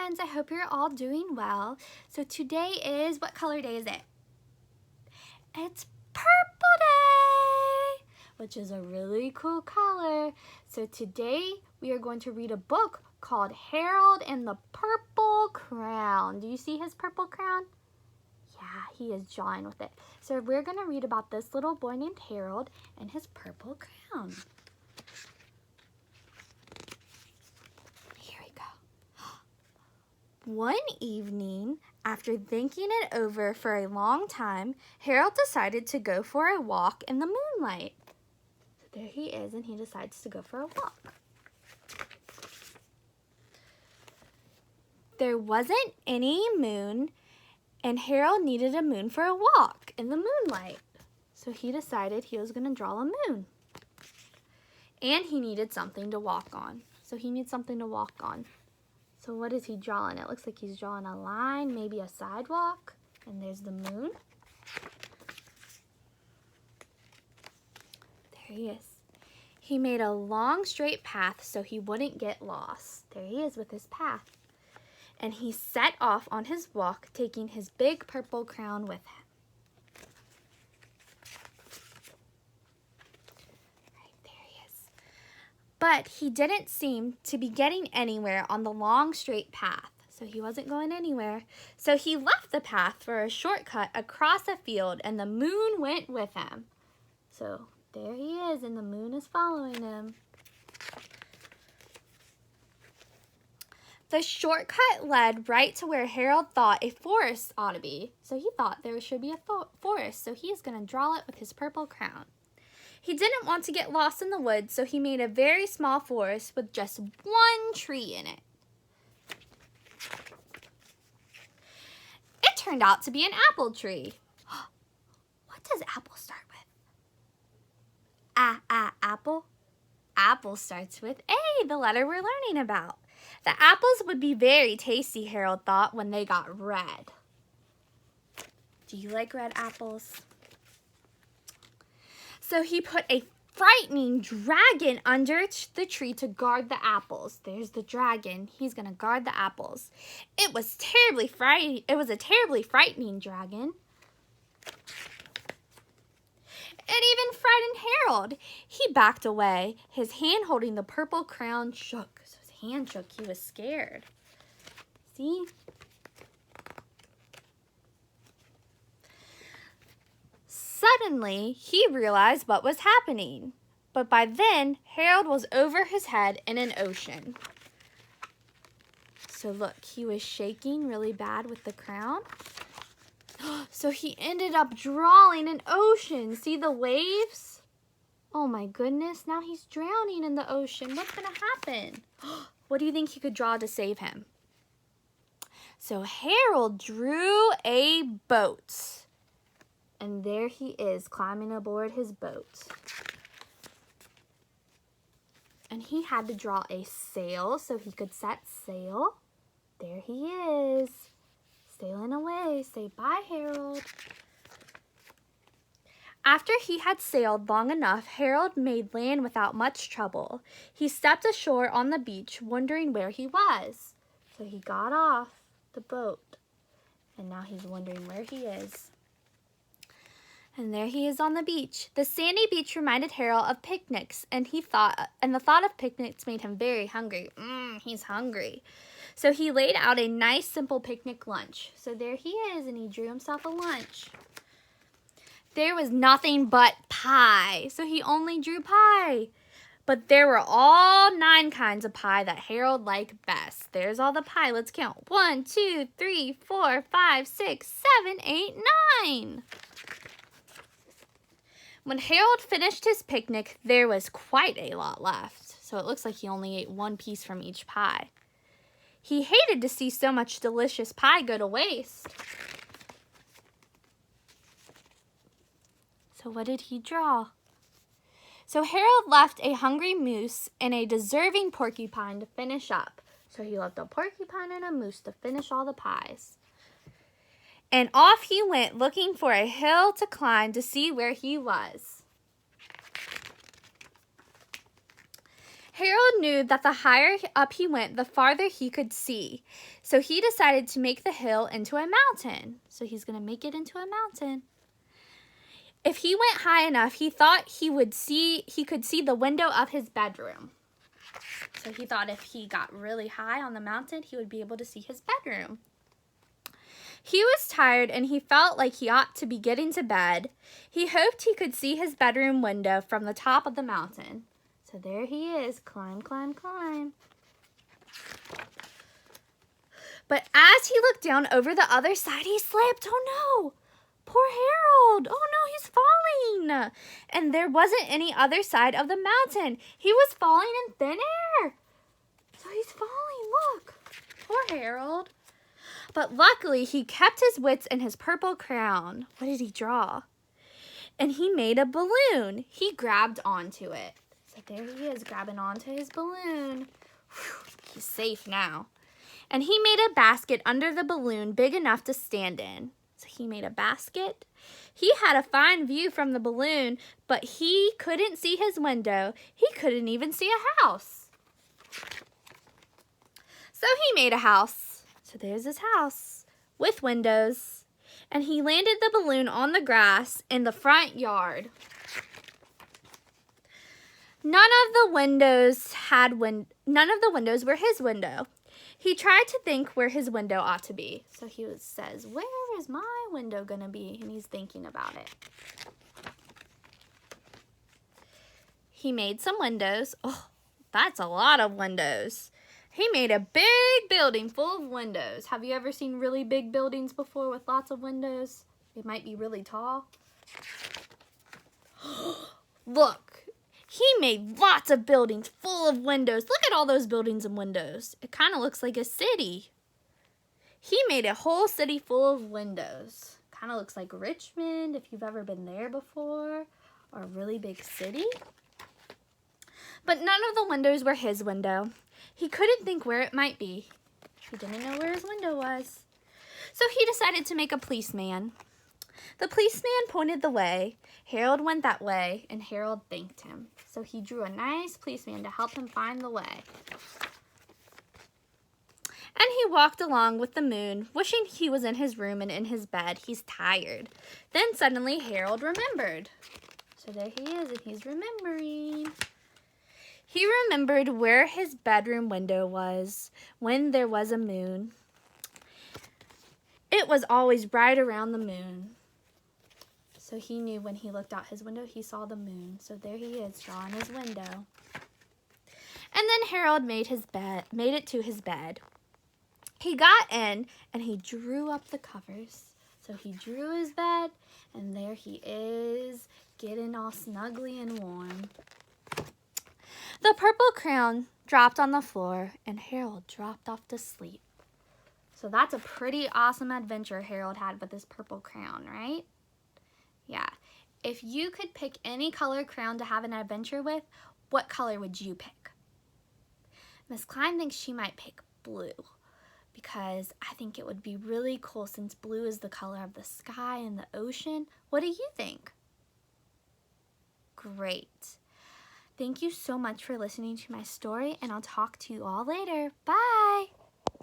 friends, I hope you're all doing well. So today is, what color day is it? It's Purple Day, which is a really cool color. So today we are going to read a book called Harold and the Purple Crayon. Do you see his purple crayon? Yeah, he is drawing with it. So we're going to read about this little boy named Harold and his purple crayon. Here we go. One evening, after thinking it over for a long time, Harold decided to go for a walk in the moonlight. So there he is, and he decides to go for a walk. There wasn't any moon, and Harold needed a moon for a walk in the moonlight. So he decided he was going to draw a moon. And he needed something to walk on. So he needs something to walk on. So what is he drawing? It looks like he's drawing a line, maybe a sidewalk. And there's the moon. There he is. He made a long straight path so he wouldn't get lost. There he is with his path. And he set off on his walk, taking his big purple crayon with him. Right, there he is. But he didn't seem to be getting anywhere on the long straight path. So he wasn't going anywhere. So he left the path for a shortcut across a field, and the moon went with him. So there he is, and the moon is following him. The shortcut led right to where Harold thought a forest ought to be. So he thought there should be a forest, so he is going to draw it with his purple crayon. He didn't want to get lost in the woods, so he made a very small forest with just one tree in it. It turned out to be an apple tree. What does apple start with? Apple? Apple starts with A, the letter we're learning about. The apples would be very tasty, Harold thought, when they got red. Do you like red apples? So he put a frightening dragon under the tree to guard the apples. There's the dragon. He's going to guard the apples. It was a terribly frightening dragon. It even frightened Harold. He backed away. His hand holding the purple crayon shook. So his hand shook. He was scared. See? Suddenly, he realized what was happening. But by then, Harold was over his head in an ocean. So look, he was shaking really bad with the crayon. So he ended up drawing an ocean. See the waves? Oh my goodness, now he's drowning in the ocean. What's going to happen? What do you think he could draw to save him? So Harold drew a boat. And there he is, climbing aboard his boat. And he had to draw a sail so he could set sail. There he is, sailing away. Say bye, Harold. After he had sailed long enough, Harold made land without much trouble. He stepped ashore on the beach, wondering where he was. So he got off the boat, and now he's wondering where he is. And there he is on the beach. The sandy beach reminded Harold of picnics, and the thought of picnics made him very hungry. He's hungry. So he laid out a nice, simple picnic lunch. So there he is, and he drew himself a lunch. There was nothing but pie, so he only drew pie. But there were all 9 kinds of pie that Harold liked best. There's all the pie. Let's count. 1, 2, 3, 4, 5, 6, 7, 8, 9. When Harold finished his picnic, there was quite a lot left. So it looks like he only ate 1 piece from each pie. He hated to see so much delicious pie go to waste. So what did he draw? So Harold left a hungry moose and a deserving porcupine to finish up. So he left a porcupine and a moose to finish all the pies. And off he went, looking for a hill to climb to see where he was. Harold knew that the higher up he went, the farther he could see. So he decided to make the hill into a mountain. So he's going to make it into a mountain. If he went high enough, he thought he could see the window of his bedroom. So he thought if he got really high on the mountain, he would be able to see his bedroom. He was tired and he felt like he ought to be getting to bed. He hoped he could see his bedroom window from the top of the mountain. So there he is, climb, climb, climb. But as he looked down over the other side, he slipped. Oh no, poor Harold. Oh no, he's falling. And there wasn't any other side of the mountain. He was falling in thin air. So he's falling, look. Poor Harold. But luckily, he kept his wits and his purple crayon. What did he draw? And he made a balloon. He grabbed onto it. So there he is, grabbing onto his balloon. Whew, he's safe now. And he made a basket under the balloon big enough to stand in. So he made a basket. He had a fine view from the balloon, but he couldn't see his window. He couldn't even see a house. So he made a house. So there's his house with windows. And he landed the balloon on the grass in the front yard. None of the windows were his window. He tried to think where his window ought to be. So he says, where is my window going to be? And he's thinking about it. He made some windows. Oh, that's a lot of windows. He made a big building full of windows. Have you ever seen really big buildings before with lots of windows? They might be really tall. Look, he made lots of buildings full of windows. Look at all those buildings and windows. It kind of looks like a city. He made a whole city full of windows. Kind of looks like Richmond, if you've ever been there before, or a really big city. But none of the windows were his window. He couldn't think where it might be. He didn't know where his window was. So he decided to make a policeman. The policeman pointed the way. Harold went that way, and Harold thanked him. So he drew a nice policeman to help him find the way. And he walked along with the moon, wishing he was in his room and in his bed. He's tired. Then suddenly Harold remembered. So there he is, and he's remembering. He remembered where his bedroom window was when there was a moon. It was always right around the moon. So he knew when he looked out his window, he saw the moon. So there he is, drawing his window. And then Harold made it to his bed. He got in and he drew up the covers. So he drew his bed, and there he is, getting all snuggly and warm. The purple crayon dropped on the floor, and Harold dropped off to sleep. So that's a pretty awesome adventure Harold had with this purple crayon, right? Yeah. If you could pick any color crayon to have an adventure with, what color would you pick? Miss Klein thinks she might pick blue, because I think it would be really cool since blue is the color of the sky and the ocean. What do you think? Great. Thank you so much for listening to my story, and I'll talk to you all later. Bye!